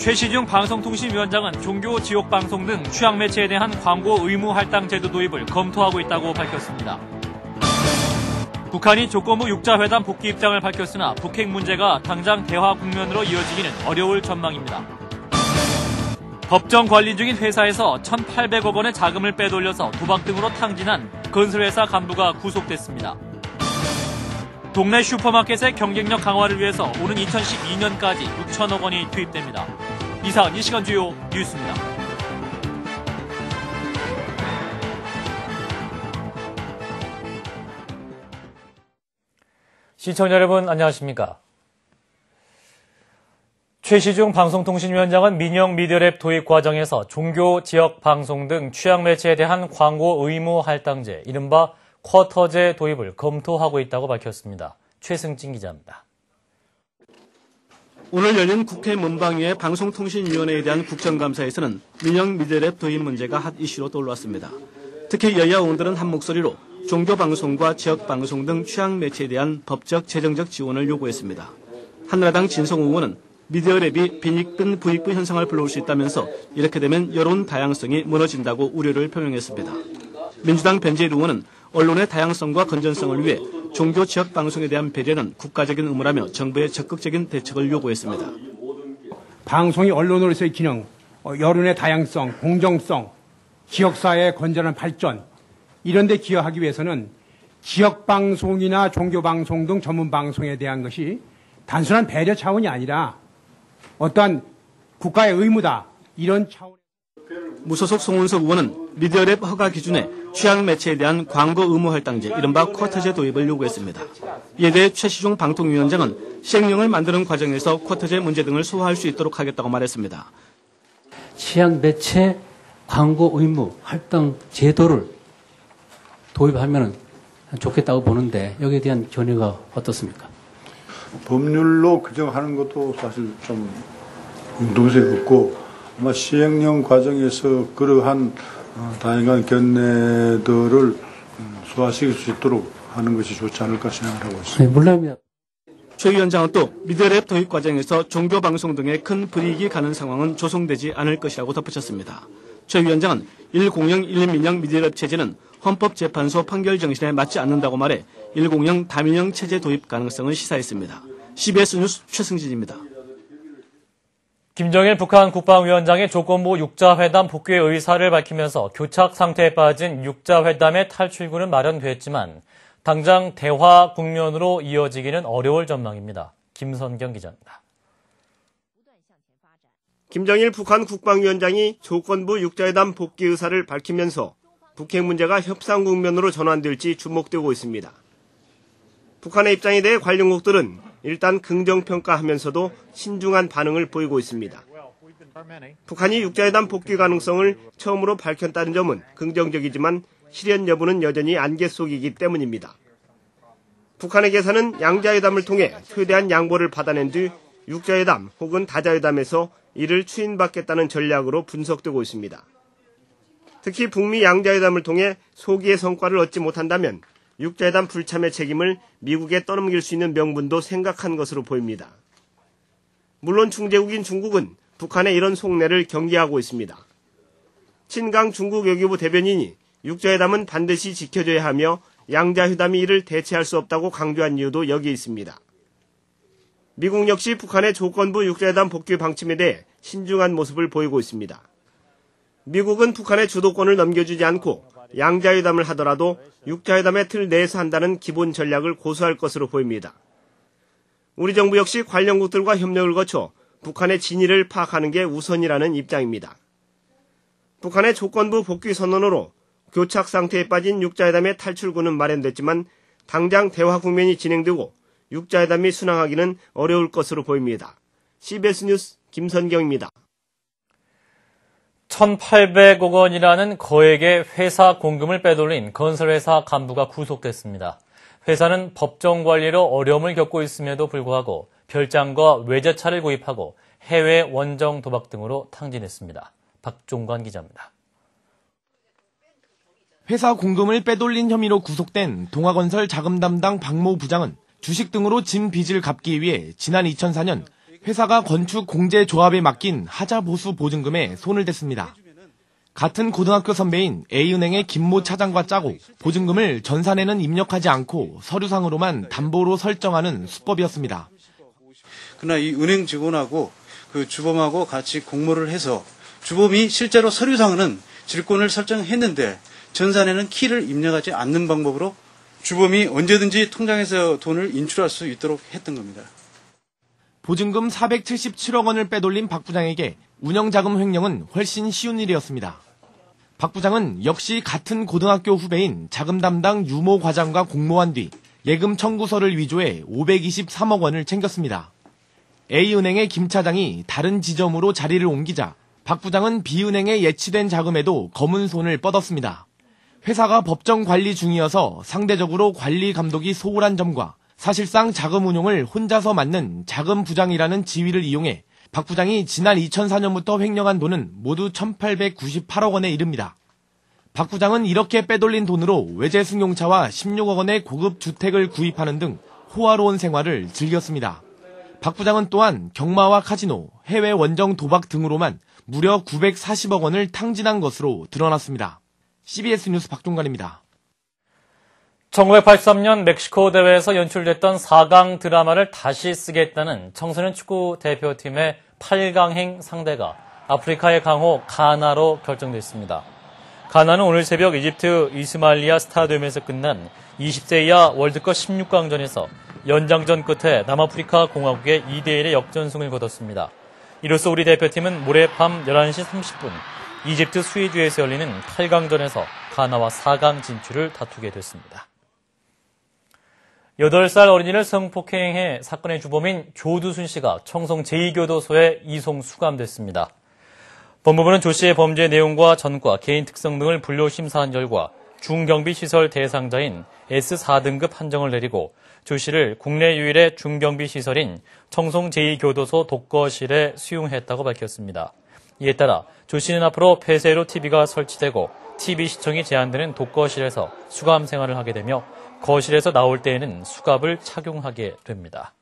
최시중 방송통신위원장은 종교 지역방송 등 취향매체에 대한 광고 의무 할당 제도 도입을 검토하고 있다고 밝혔습니다. 북한이 조건부 6자회담 복귀 입장을 밝혔으나 북핵 문제가 당장 대화 국면으로 이어지기는 어려울 전망입니다. 법정 관리 중인 회사에서 1,800억 원의 자금을 빼돌려서 도박 등으로 탕진한 건설회사 간부가 구속됐습니다. 동네 슈퍼마켓의 경쟁력 강화를 위해서 오는 2012년까지 6천억 원이 투입됩니다. 이상 이 시간 주요 뉴스입니다. 시청자 여러분 안녕하십니까? 최시중 방송통신위원장은 민영 미디어랩 도입 과정에서 종교, 지역 방송 등 취향 매체에 대한 광고 의무 할당제, 이른바 쿼터제 도입을 검토하고 있다고 밝혔습니다. 최승진 기자입니다. 오늘 열린 국회 문방위의 방송통신위원회에 대한 국정감사에서는 민영 미디어랩 도입 문제가 핫 이슈로 떠올랐습니다. 특히 여야 의원들은 한 목소리로 종교방송과 지역방송 등 취향 매체에 대한 법적, 재정적 지원을 요구했습니다. 한나라당 진성호 의원은 미디어랩이 빈익빈 부익부 현상을 불러올 수 있다면서 이렇게 되면 여론 다양성이 무너진다고 우려를 표명했습니다. 민주당 변재일 의원은 언론의 다양성과 건전성을 위해 종교 지역 방송에 대한 배려는 국가적인 의무라며 정부의 적극적인 대책을 요구했습니다. 방송이 언론으로서의 기능, 여론의 다양성, 공정성, 지역사회의 건전한 발전, 이런 데 기여하기 위해서는 지역방송이나 종교방송 등 전문방송에 대한 것이 단순한 배려 차원이 아니라 어떠한 국가의 의무다, 이런 차원. 무소속 송은석 의원은 미디어랩 허가 기준에 취향 매체에 대한 광고 의무 할당제, 이른바 쿼터제 도입을 요구했습니다. 이에 대해 최시중 방통위원장은 시행령을 만드는 과정에서 쿼터제 문제 등을 소화할 수 있도록 하겠다고 말했습니다. 취향 매체 광고 의무 할당 제도를 도입하면 좋겠다고 보는데 여기에 대한 견해가 어떻습니까? 법률로 규정하는 것도 사실 좀 융통성이 없고 아마 시행령 과정에서 그러한 다양한 견해들을 소화시킬 수 있도록 하는 것이 좋지 않을까 생각을 하고 있습니다. 네, 물론입니다. 최 위원장은 또 미디어랩 도입 과정에서 종교방송 등의 큰 불이익이 가는 상황은 조성되지 않을 것이라고 덧붙였습니다. 최 위원장은 1공영 1민영 미디어랩 체제는 헌법재판소 판결 정신에 맞지 않는다고 말해 1공영 다민영 체제 도입 가능성을 시사했습니다. CBS 뉴스 최승진입니다. 김정일 북한 국방위원장의 조건부 6자회담 복귀의 의사를 밝히면서 교착 상태에 빠진 6자회담의 탈출구는 마련됐지만 당장 대화 국면으로 이어지기는 어려울 전망입니다. 김선경 기자입니다. 김정일 북한 국방위원장이 조건부 6자회담 복귀 의사를 밝히면서 북핵 문제가 협상 국면으로 전환될지 주목되고 있습니다. 북한의 입장에 대해 관련국들은 일단 긍정평가하면서도 신중한 반응을 보이고 있습니다. 북한이 6자회담 복귀 가능성을 처음으로 밝혔다는 점은 긍정적이지만 실현 여부는 여전히 안개 속이기 때문입니다. 북한의 계산은 양자회담을 통해 최대한 양보를 받아낸 뒤 6자회담 혹은 다자회담에서 이를 추인받겠다는 전략으로 분석되고 있습니다. 특히 북미 양자회담을 통해 소기의 성과를 얻지 못한다면 6자회담 불참의 책임을 미국에 떠넘길 수 있는 명분도 생각한 것으로 보입니다. 물론 중재국인 중국은 북한의 이런 속내를 경계하고 있습니다. 친강 중국 외교부 대변인이 6자회담은 반드시 지켜져야 하며 양자회담이 이를 대체할 수 없다고 강조한 이유도 여기에 있습니다. 미국 역시 북한의 조건부 6자회담 복귀 방침에 대해 신중한 모습을 보이고 있습니다. 미국은 북한의 주도권을 넘겨주지 않고 양자회담을 하더라도 6자회담의 틀 내에서 한다는 기본 전략을 고수할 것으로 보입니다. 우리 정부 역시 관련국들과 협력을 거쳐 북한의 진위를 파악하는 게 우선이라는 입장입니다. 북한의 조건부 복귀 선언으로 교착 상태에 빠진 6자회담의 탈출구는 마련됐지만 당장 대화 국면이 진행되고 6자회담이 순항하기는 어려울 것으로 보입니다. CBS 뉴스 김선경입니다. 1,800억 원이라는 거액의 회사 공금을 빼돌린 건설회사 간부가 구속됐습니다. 회사는 법정 관리로 어려움을 겪고 있음에도 불구하고 별장과 외제차를 구입하고 해외 원정 도박 등으로 탕진했습니다. 박종관 기자입니다. 회사 공금을 빼돌린 혐의로 구속된 동아건설 자금 담당 박모 부장은 주식 등으로 진 빚을 갚기 위해 지난 2004년 회사가 건축 공제조합에 맡긴 하자보수 보증금에 손을 댔습니다. 같은 고등학교 선배인 A은행의 김모 차장과 짜고 보증금을 전산에는 입력하지 않고 서류상으로만 담보로 설정하는 수법이었습니다. 그러나 이 은행 직원하고 그 주범하고 같이 공모를 해서 주범이 실제로 서류상은 질권을 설정했는데 전산에는 키를 입력하지 않는 방법으로 주범이 언제든지 통장에서 돈을 인출할 수 있도록 했던 겁니다. 보증금 477억 원을 빼돌린 박 부장에게 운영자금 횡령은 훨씬 쉬운 일이었습니다. 박 부장은 역시 같은 고등학교 후배인 자금 담당 유모 과장과 공모한 뒤 예금 청구서를 위조해 523억 원을 챙겼습니다. A은행의 김 차장이 다른 지점으로 자리를 옮기자 박 부장은 B은행에 예치된 자금에도 검은 손을 뻗었습니다. 회사가 법정 관리 중이어서 상대적으로 관리 감독이 소홀한 점과 사실상 자금 운용을 혼자서 맡는 자금 부장이라는 지위를 이용해 박 부장이 지난 2004년부터 횡령한 돈은 모두 1,898억 원에 이릅니다. 박 부장은 이렇게 빼돌린 돈으로 외제 승용차와 16억 원의 고급 주택을 구입하는 등 호화로운 생활을 즐겼습니다. 박 부장은 또한 경마와 카지노, 해외 원정 도박 등으로만 무려 940억 원을 탕진한 것으로 드러났습니다. CBS 뉴스 박종관입니다. 1983년 멕시코 대회에서 연출됐던 4강 드라마를 다시 쓰겠다는 청소년 축구 대표팀의 8강행 상대가 아프리카의 강호 가나로 결정됐습니다. 가나는 오늘 새벽 이집트 이스마일리아 스타디움에서 끝난 20세 이하 월드컵 16강전에서 연장전 끝에 남아프리카 공화국의 2대1의 역전승을 거뒀습니다. 이로써 우리 대표팀은 모레 밤 11시 30분 이집트 수이주에서 열리는 8강전에서 가나와 4강 진출을 다투게 됐습니다. 8살 어린이를 성폭행해 사건의 주범인 조두순 씨가 청송 제2교도소에 이송 수감됐습니다. 법무부는 조 씨의 범죄 내용과 전과, 개인 특성 등을 분류 심사한 결과 중경비시설 대상자인 S4등급 판정을 내리고 조 씨를 국내 유일의 중경비시설인 청송 제2교도소 독거실에 수용했다고 밝혔습니다. 이에 따라 조 씨는 앞으로 폐쇄로 TV가 설치되고 TV 시청이 제한되는 독거실에서 수감 생활을 하게 되며 거실에서 나올 때에는 수갑을 착용하게 됩니다.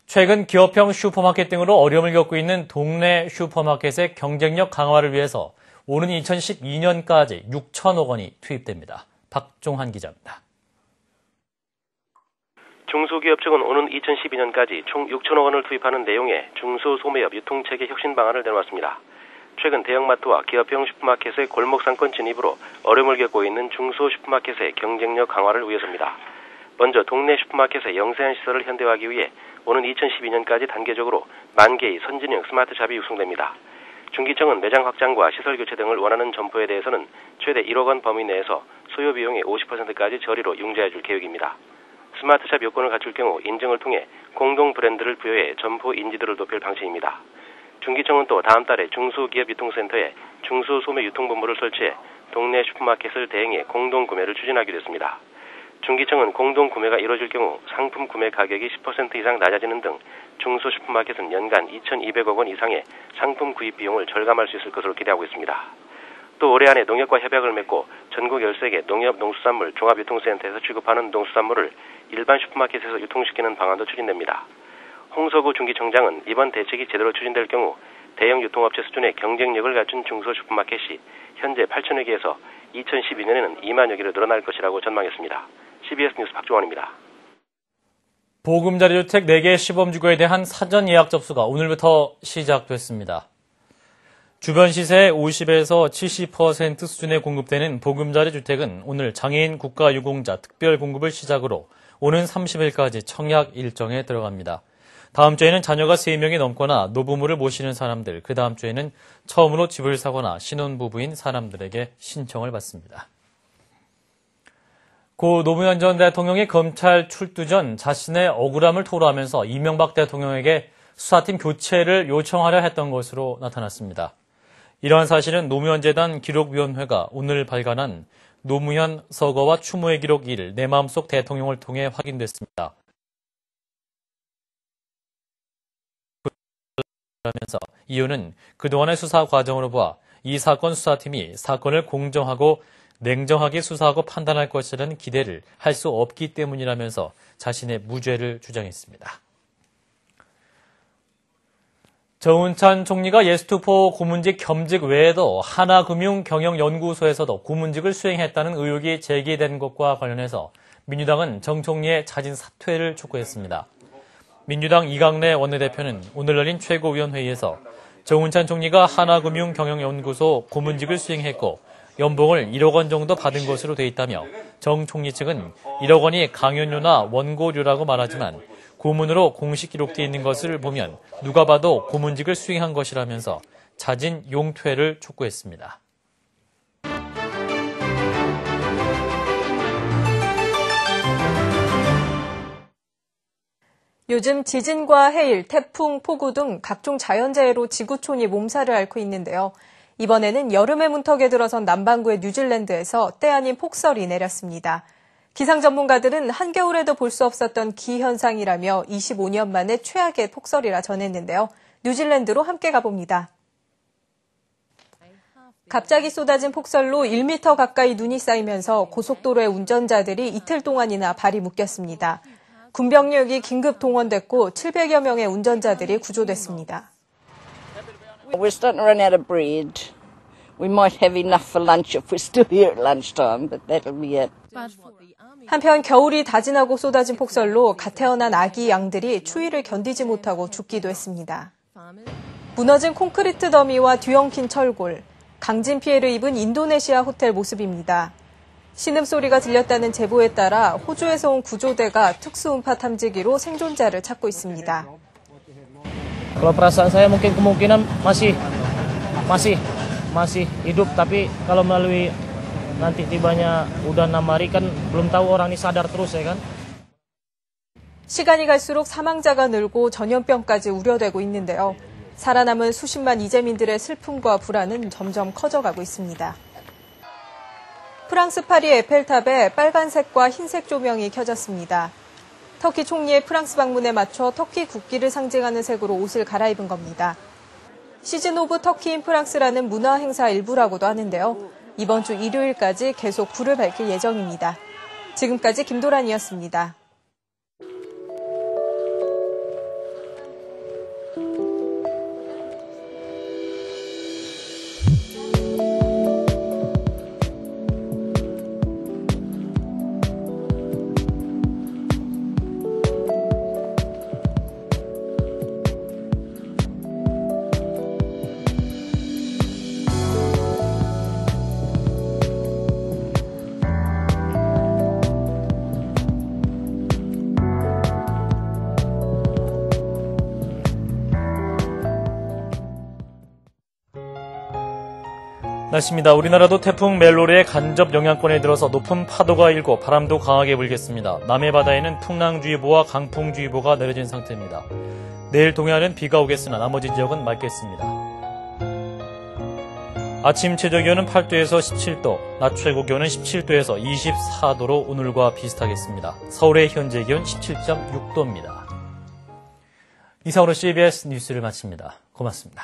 최근 기업형 슈퍼마켓 등으로 어려움을 겪고 있는 동네 슈퍼마켓의 경쟁력 강화를 위해서 오는 2012년까지 6천억 원이 투입됩니다. 박종환 기자입니다. 중소기업 측은 오는 2012년까지 총 6천억 원을 투입하는 내용의 중소소매업 유통체계 혁신 방안을 내놓았습니다. 최근 대형마트와 기업형 슈퍼마켓의 골목상권 진입으로 어려움을 겪고 있는 중소 슈퍼마켓의 경쟁력 강화를 위해서입니다. 먼저 동네 슈퍼마켓의 영세한 시설을 현대화하기 위해 오는 2012년까지 단계적으로 10,000개의 선진형 스마트샵이 육성됩니다. 중기청은 매장 확장과 시설 교체 등을 원하는 점포에 대해서는 최대 1억 원 범위 내에서 소요 비용의 50%까지 저리로 융자해줄 계획입니다. 스마트샵 요건을 갖출 경우 인증을 통해 공동 브랜드를 부여해 점포 인지도를 높일 방침입니다. 중기청은 또 다음 달에 중소기업 유통센터에 중소소매 유통본부를 설치해 동네 슈퍼마켓을 대행해 공동 구매를 추진하기로 했습니다. 중기청은 공동 구매가 이뤄질 경우 상품 구매 가격이 10% 이상 낮아지는 등 중소 슈퍼마켓은 연간 2,200억 원 이상의 상품 구입 비용을 절감할 수 있을 것으로 기대하고 있습니다. 또 올해 안에 농협과 협약을 맺고 전국 13개 농협 농수산물 종합유통센터에서 취급하는 농수산물을 일반 슈퍼마켓에서 유통시키는 방안도 추진됩니다. 홍서구 중기청장은 이번 대책이 제대로 추진될 경우 대형 유통업체 수준의 경쟁력을 갖춘 중소 슈퍼마켓이 현재 8,000여 개에서 2012년에는 2만여 개로 늘어날 것이라고 전망했습니다. CBS 뉴스 박종원입니다. 보금자리 주택 4개 시범주거에 대한 사전 예약 접수가 오늘부터 시작됐습니다. 주변 시세의 50에서 70% 수준에 공급되는 보금자리 주택은 오늘 장애인 국가유공자 특별 공급을 시작으로 오는 30일까지 청약 일정에 들어갑니다. 다음 주에는 자녀가 3명이 넘거나 노부모를 모시는 사람들, 그 다음 주에는 처음으로 집을 사거나 신혼부부인 사람들에게 신청을 받습니다. 고 노무현 전 대통령이 검찰 출두 전 자신의 억울함을 토로하면서 이명박 대통령에게 수사팀 교체를 요청하려 했던 것으로 나타났습니다. 이러한 사실은 노무현재단 기록위원회가 오늘 발간한 노무현 서거와 추모의 기록 1, 내 마음속 대통령을 통해 확인됐습니다. 하면서 이유는 그동안의 수사 과정으로 보아 이 사건 수사팀이 사건을 공정하고 냉정하게 수사하고 판단할 것이라는 기대를 할 수 없기 때문이라면서 자신의 무죄를 주장했습니다. 정운찬 총리가 예스투포 고문직 겸직 외에도 하나금융경영연구소에서도 고문직을 수행했다는 의혹이 제기된 것과 관련해서 민주당은 정 총리의 자진 사퇴를 촉구했습니다. 민주당 이강래 원내대표는 오늘 열린 최고위원회의에서 정운찬 총리가 하나금융경영연구소 고문직을 수행했고 연봉을 1억 원 정도 받은 것으로 돼 있다며 정 총리 측은 1억 원이 강연료나 원고료라고 말하지만 고문으로 공식 기록되어 있는 것을 보면 누가 봐도 고문직을 수행한 것이라면서 자진 용퇴를 촉구했습니다. 요즘 지진과 해일, 태풍, 폭우 등 각종 자연재해로 지구촌이 몸살을 앓고 있는데요. 이번에는 여름의 문턱에 들어선 남반구의 뉴질랜드에서 때 아닌 폭설이 내렸습니다. 기상 전문가들은 한겨울에도 볼 수 없었던 기현상이라며 25년 만에 최악의 폭설이라 전했는데요. 뉴질랜드로 함께 가봅니다. 갑자기 쏟아진 폭설로 1m 가까이 눈이 쌓이면서 고속도로의 운전자들이 이틀 동안이나 발이 묶였습니다. 군병력이 긴급 동원됐고 700여 명의 운전자들이 구조됐습니다. We're starting to run out of bread. We might have enough for lunch if we're still here at lunchtime, but that'll be it. 한편 겨울이 다지나고 쏟아진 폭설로 갓 태어난 아기 양들이 추위를 견디지 못하고 죽기도 했습니다. 무너진 콘크리트 더미와 뒤엉킨 철골, 강진 피해를 입은 인도네시아 호텔 모습입니다. 신음소리가 들렸다는 제보에 따라 호주에서 온 구조대가 특수음파 탐지기로 생존자를 찾고 있습니다. Kalau perasaan saya mungkin kemungkinan masih hidup, tapi kalau melalui nanti tibanya udah 6 hari kan belum tahu orang ini sadar terus ya kan. 시간이 갈수록 사망자가 늘고 전염병까지 우려되고 있는데요. 살아남은 수십만 이재민들의 슬픔과 불안은 점점 커져가고 있습니다. 프랑스 파리 에펠탑에 빨간색과 흰색 조명이 켜졌습니다. 터키 총리의 프랑스 방문에 맞춰 터키 국기를 상징하는 색으로 옷을 갈아입은 겁니다. 시즌 오브 터키 인 프랑스라는 문화 행사 일부라고도 하는데요. 이번 주 일요일까지 계속 불을 밝힐 예정입니다. 지금까지 김도란이었습니다. 날씨입니다. 우리나라도 태풍 멜로리의 간접 영향권에 들어서 높은 파도가 일고 바람도 강하게 불겠습니다. 남해 바다에는 풍랑주의보와 강풍주의보가 내려진 상태입니다. 내일 동해안은 비가 오겠으나 나머지 지역은 맑겠습니다. 아침 최저기온은 8도에서 17도, 낮 최고기온은 17도에서 24도로 오늘과 비슷하겠습니다. 서울의 현재 기온 17.6도입니다. 이상으로 CBS 뉴스를 마칩니다. 고맙습니다.